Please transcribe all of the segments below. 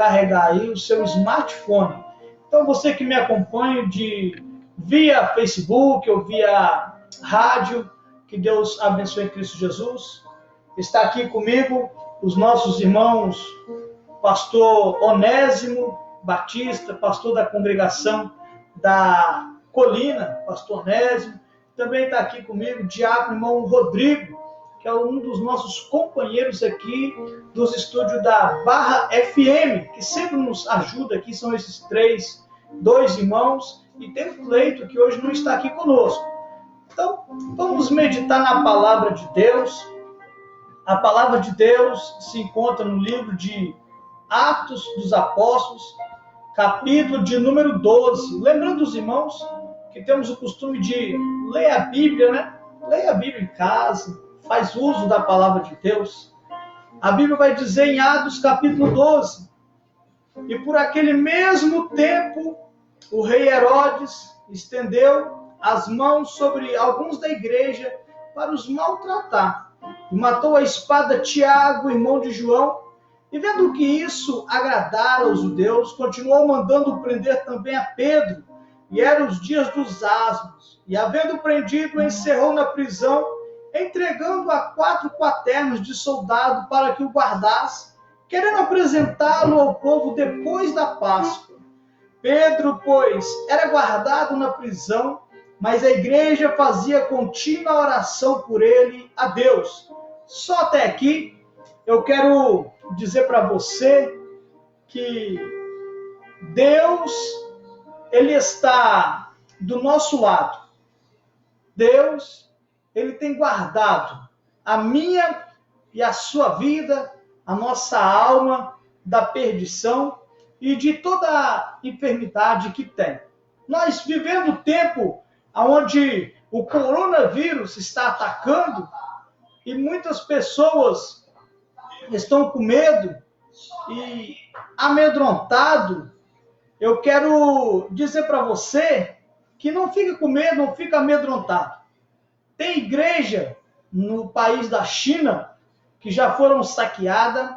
carregar aí o seu smartphone. Então, você que me acompanha via Facebook ou via rádio, que Deus abençoe em Cristo Jesus. Está aqui comigo os nossos irmãos, pastor Onésimo Batista, pastor da congregação da Colina, pastor Onésimo. Também está aqui comigo o diácono irmão Rodrigo, que é um dos nossos companheiros aqui dos estúdios da Barra FM, que sempre nos ajuda aqui. São esses dois irmãos, e tem o Cleito, que hoje não está aqui conosco. Então, vamos meditar na palavra de Deus. A palavra de Deus se encontra no livro de Atos dos Apóstolos, capítulo de número 12. Lembrando os irmãos que temos o costume de ler a Bíblia, né? Leia a Bíblia em casa, faz uso da palavra de Deus. A Bíblia vai dizer em Atos capítulo 12, e por aquele mesmo tempo o rei Herodes estendeu as mãos sobre alguns da igreja para os maltratar, e matou a espada Tiago, irmão de João. E vendo que isso agradara aos judeus, continuou mandando prender também a Pedro, e eram os dias dos asmos. E havendo prendido, encerrou na prisão, entregando a 4 quaternos de soldado para que o guardasse, querendo apresentá-lo ao povo depois da Páscoa. Pedro, pois, era guardado na prisão, mas a igreja fazia contínua oração por ele a Deus. Só até aqui eu quero dizer para você que Deus, Ele está do nosso lado. Deus, Ele tem guardado a minha e a sua vida, a nossa alma da perdição e de toda a enfermidade que tem. Nós vivemos um tempo onde o coronavírus está atacando e muitas pessoas estão com medo e amedrontado. Eu quero dizer para você que não fique com medo, não fique amedrontado. Tem igreja no país da China que já foram saqueadas,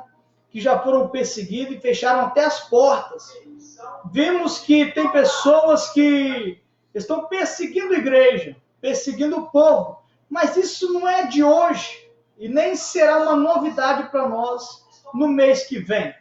que já foram perseguidas e fecharam até as portas. Vimos que tem pessoas que estão perseguindo a igreja, perseguindo o povo, mas isso não é de hoje e nem será uma novidade para nós no mês que vem,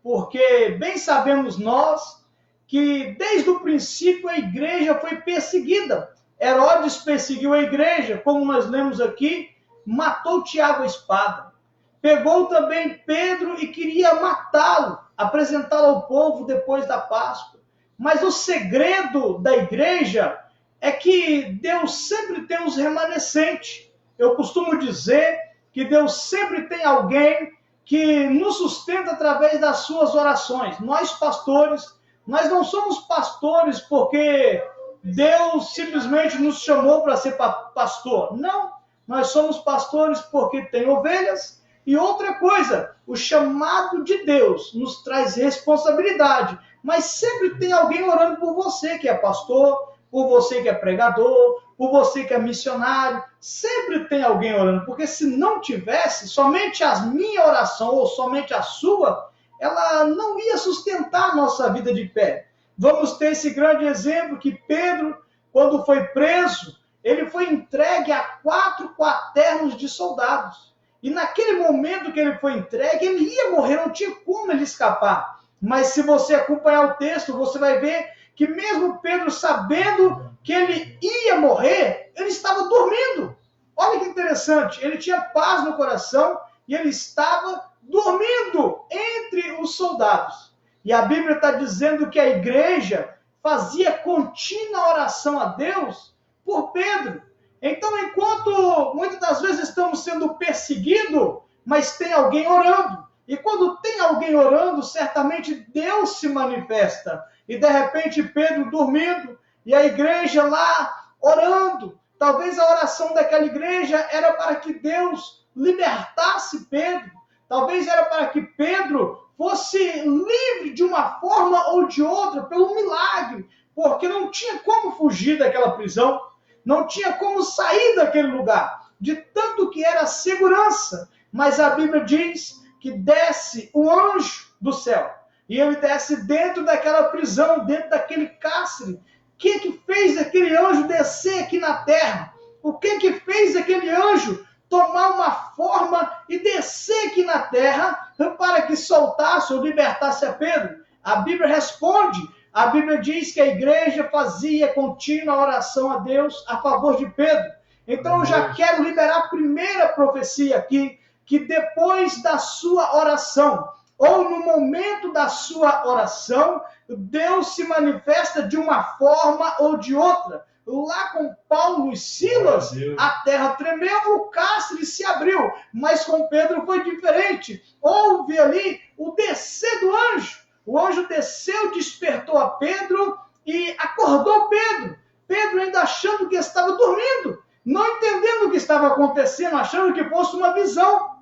porque bem sabemos nós que desde o princípio a igreja foi perseguida. Herodes perseguiu a igreja, como nós lemos aqui, matou Tiago a espada. Pegou também Pedro e queria matá-lo, apresentá-lo ao povo depois da Páscoa. Mas o segredo da igreja é que Deus sempre tem os remanescentes. Eu costumo dizer que Deus sempre tem alguém que nos sustenta através das suas orações. Nós, pastores, nós não somos pastores porque Deus simplesmente nos chamou para ser pastor. Não, nós somos pastores porque tem ovelhas. E outra coisa, o chamado de Deus nos traz responsabilidade, mas sempre tem alguém orando por você que é pastor, por você que é pregador, por você que é missionário. Sempre tem alguém orando, porque se não tivesse, somente a minha oração ou somente a sua, ela não ia sustentar a nossa vida de pé. Vamos ter esse grande exemplo que Pedro, quando foi preso, ele foi entregue a 4 quaternos de soldados. E naquele momento que ele foi entregue, ele ia morrer, não tinha como ele escapar. Mas se você acompanhar o texto, você vai ver que mesmo Pedro, sabendo que ele ia morrer, ele estava dormindo. Olha que interessante, ele tinha paz no coração e ele estava dormindo entre os soldados. E a Bíblia está dizendo que a igreja fazia contínua oração a Deus por Pedro. Então, enquanto muitas das vezes estamos sendo perseguidos, mas tem alguém orando. E quando tem alguém orando, certamente Deus se manifesta. E de repente Pedro dormindo e a igreja lá orando. Talvez a oração daquela igreja era para que Deus libertasse Pedro. Talvez era para que Pedro fosse livre de uma forma ou de outra pelo milagre. Porque não tinha como fugir daquela prisão. Não tinha como sair daquele lugar, de tanto que era segurança. Mas a Bíblia diz que desce um anjo do céu. E ele desce dentro daquela prisão, dentro daquele cárcere. O que fez aquele anjo descer aqui na terra? O que fez aquele anjo tomar uma forma e descer aqui na terra para que soltasse ou libertasse a Pedro? A Bíblia responde. A Bíblia diz que a igreja fazia contínua oração a Deus a favor de Pedro. Então eu já quero liberar a primeira profecia aqui, que depois da sua oração, ou no momento da sua oração, Deus se manifesta de uma forma ou de outra. Lá com Paulo e Silas, a terra tremeu, o cárcere se abriu, mas com Pedro foi diferente. Houve ali o descer do anjo. O anjo desceu, despertou a Pedro e acordou Pedro. Pedro ainda achando que estava dormindo, não entendendo o que estava acontecendo, achando que fosse uma visão.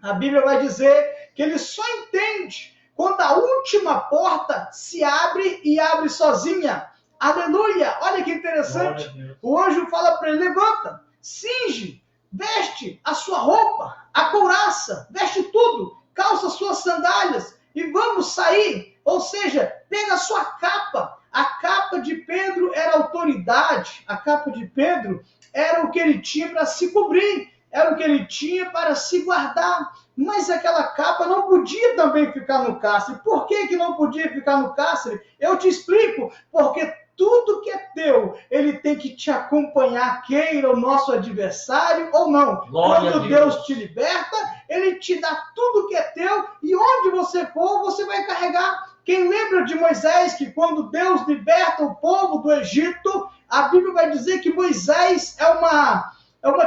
A Bíblia vai dizer que ele só entende quando a última porta se abre e abre sozinha. Aleluia! Olha que interessante. O anjo fala para ele: levanta, cinge, veste a sua roupa, a couraça, veste tudo, calça suas sandálias e vamos sair. Ou seja, pega a sua capa. A capa de Pedro era autoridade. A capa de Pedro era o que ele tinha para se cobrir. Era o que ele tinha para se guardar. Mas aquela capa não podia também ficar no cárcere. Por que não podia ficar no cárcere? Eu te explico. Porque tudo que é teu, ele tem que te acompanhar, queira o nosso adversário ou não. Glória Quando Deus te liberta, ele te dá tudo que é teu e onde você for, você vai carregar. Quem lembra de Moisés, que quando Deus liberta o povo do Egito, a Bíblia vai dizer que Moisés é uma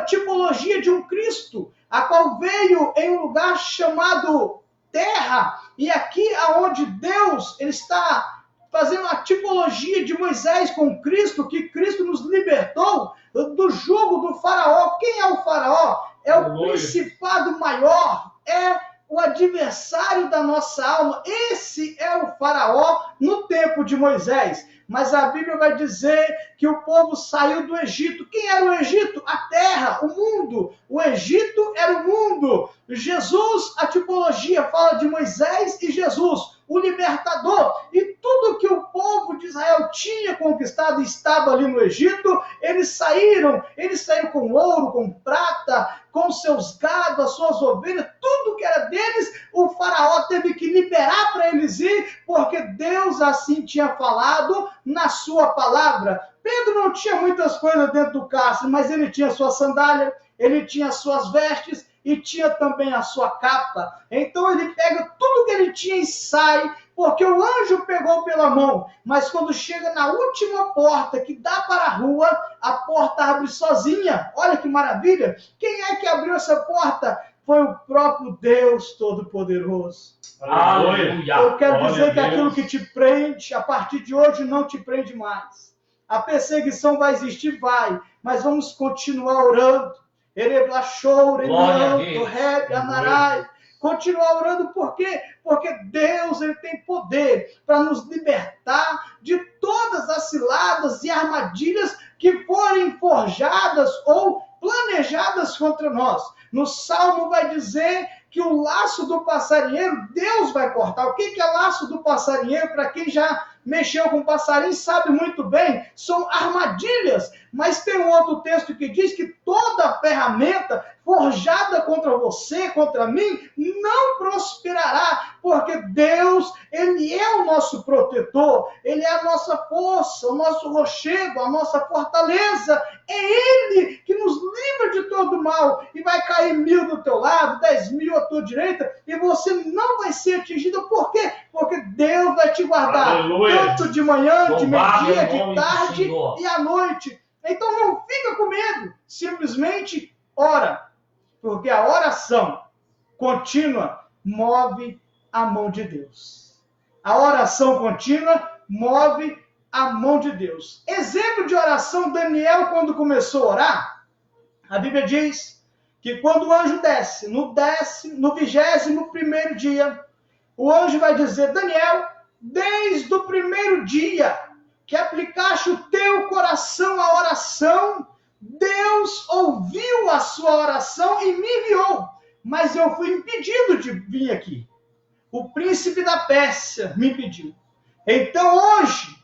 tipologia de um Cristo, a qual veio em um lugar chamado terra, e aqui aonde Deus ele está fazendo a tipologia de Moisés com Cristo, que Cristo nos libertou do jugo do faraó. Quem é o faraó? É o principado maior, é o adversário da nossa alma. Esse é o faraó no tempo de Moisés. Mas a Bíblia vai dizer que o povo saiu do Egito. Quem era o Egito? A terra, o mundo. O Egito era o mundo. Jesus, a tipologia fala de Moisés e Jesus, o libertador. E tudo que o povo de Israel tinha conquistado estava ali no Egito. Eles saíram com ouro, com prata, com seus gados, as suas ovelhas, tudo que era deles, o faraó teve que liberar para eles ir, porque Deus assim tinha falado na sua palavra. Pedro não tinha muitas coisas dentro do cárcere, mas ele tinha sua sandália, ele tinha suas vestes e tinha também a sua capa. Então ele pega tudo que ele tinha e sai, porque o anjo pegou pela mão, mas quando chega na última porta que dá para a rua, a porta abre sozinha. Olha que maravilha! Quem é que abriu essa porta? Foi o próprio Deus Todo-Poderoso. Aleluia! Eu quero dizer que aquilo que te prende, a partir de hoje não te prende mais. A perseguição vai existir? Vai, mas vamos continuar orando. Continuar orando, por quê? Porque Deus ele tem poder para nos libertar de todas as ciladas e armadilhas que forem forjadas ou planejadas contra nós. No Salmo vai dizer que o laço do passarinheiro, Deus vai cortar. O que é laço do passarinheiro? Para quem já mexeu com passarinho sabe muito bem, são armadilhas. Mas tem um outro texto que diz que toda ferramenta forjada contra você, contra mim, não prosperará, porque Deus, ele é o nosso protetor, ele é a nossa força, o nosso rochedo, a nossa fortaleza. É ele que nos livra de todo mal, e vai cair 1000 do teu lado, 10.000 à tua direita, e você não vai ser atingido. Por quê? Porque Deus vai te guardar. Aleluia. Tanto de manhã, de meio-dia, de tarde e à noite. Então não fica com medo, simplesmente ora, porque a oração contínua move a mão de Deus. A oração contínua move a mão de Deus. Exemplo de oração, Daniel, quando começou a orar, a Bíblia diz que quando o anjo desce, no 21º dia, o anjo vai dizer: Daniel, desde o primeiro dia que aplicaste o teu coração à oração, Deus ouviu a sua oração e me enviou, mas eu fui impedido de vir aqui. o príncipe da Pérsia me pediu. Então hoje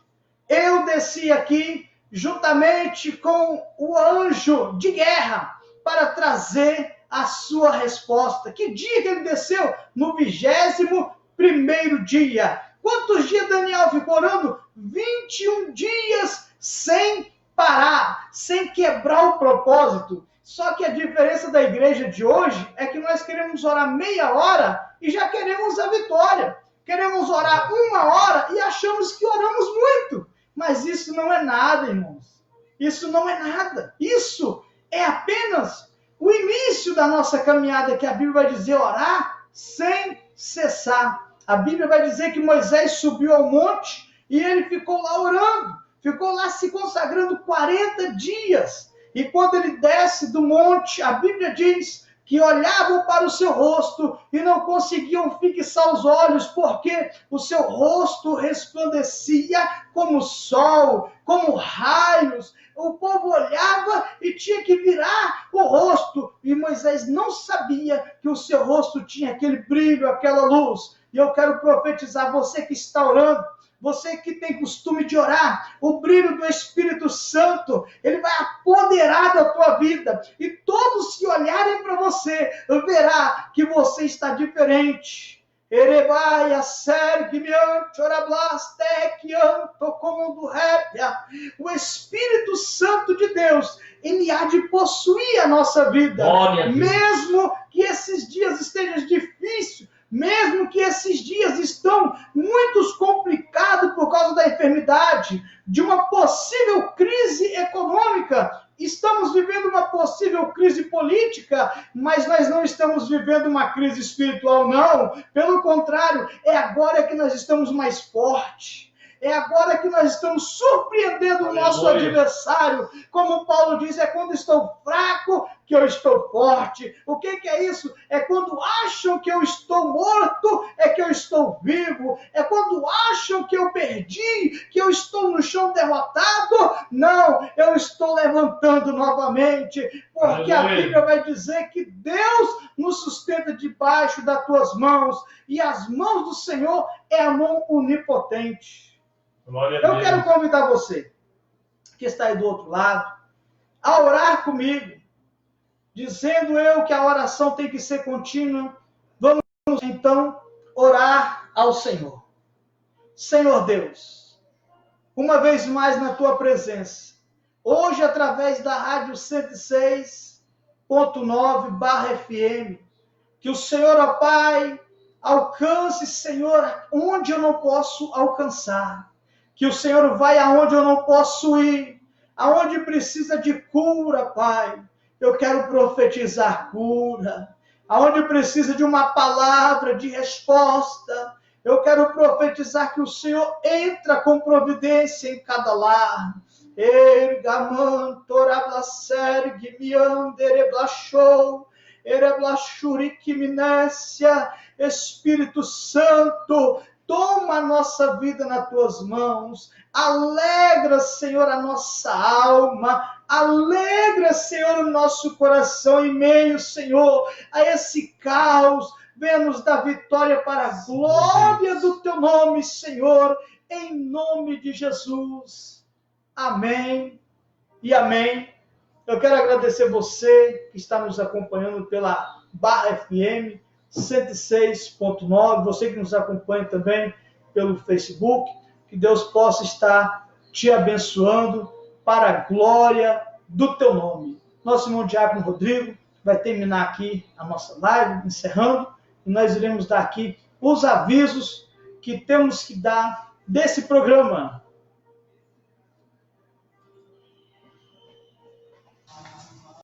eu desci aqui juntamente com o anjo de guerra para trazer a sua resposta. Que dia que ele desceu? No 21º dia. Quantos dias Daniel ficou orando? 21 dias sem parar, sem quebrar o propósito. Só que a diferença da igreja de hoje é que nós queremos orar meia hora e já queremos a vitória. Queremos orar 1 hora e achamos que oramos muito. Mas isso não é nada, irmãos. Isso não é nada. Isso é apenas o início da nossa caminhada, que a Bíblia vai dizer orar sem cessar. A Bíblia vai dizer que Moisés subiu ao monte e ele ficou lá orando. Ficou lá se consagrando 40 dias. E quando ele desce do monte, a Bíblia diz que olhavam para o seu rosto e não conseguiam fixar os olhos, porque o seu rosto resplandecia como sol, como raios. O povo olhava e tinha que virar o rosto. E Moisés não sabia que o seu rosto tinha aquele brilho, aquela luz. E eu quero profetizar, você que está orando, você que tem costume de orar, o brilho do Espírito Santo, ele vai apoderar da tua vida. E todos que olharem para você, verá que você está diferente. O Espírito Santo de Deus, ele há de possuir a nossa vida. Mesmo que esses dias estejam difíceis, mesmo que esses dias estão muito complicados por causa da enfermidade, de uma possível crise econômica, estamos vivendo uma possível crise política, mas nós não estamos vivendo uma crise espiritual, não. Pelo contrário, é agora que nós estamos mais fortes. É agora que nós estamos surpreendendo o nosso adversário. Como Paulo diz, é quando estou fraco que eu estou forte. O que é isso? É quando acham que eu estou morto, é que eu estou vivo. É quando acham que eu perdi, que eu estou no chão derrotado. Não, eu estou levantando novamente. Porque a Bíblia vai dizer que Deus nos sustenta debaixo das tuas mãos. E as mãos do Senhor é a mão onipotente. Eu quero convidar você, que está aí do outro lado, a orar comigo, dizendo eu que a oração tem que ser contínua. Vamos então orar ao Senhor. Senhor Deus, uma vez mais na tua presença, hoje através da rádio 106.9/FM, que o Senhor, ó Pai, alcance, Senhor, onde eu não posso alcançar. Que o Senhor vai aonde eu não posso ir, aonde precisa de cura, Pai. Eu quero profetizar cura. Aonde precisa de uma palavra de resposta, eu quero profetizar que o Senhor entra com providência em cada lar. Espírito Santo, toma a nossa vida nas tuas mãos. Alegra, Senhor, a nossa alma. Alegra, Senhor, o nosso coração em meio, Senhor, a esse caos. Venha nos dar vitória para a glória do teu nome, Senhor, em nome de Jesus. Amém e amém. Eu quero agradecer você que está nos acompanhando pela Barra FM 106.9, você que nos acompanha também pelo Facebook, que Deus possa estar te abençoando para a glória do teu nome. Nosso irmão Diácono Rodrigo vai terminar aqui a nossa live, encerrando, e nós iremos dar aqui os avisos que temos que dar desse programa.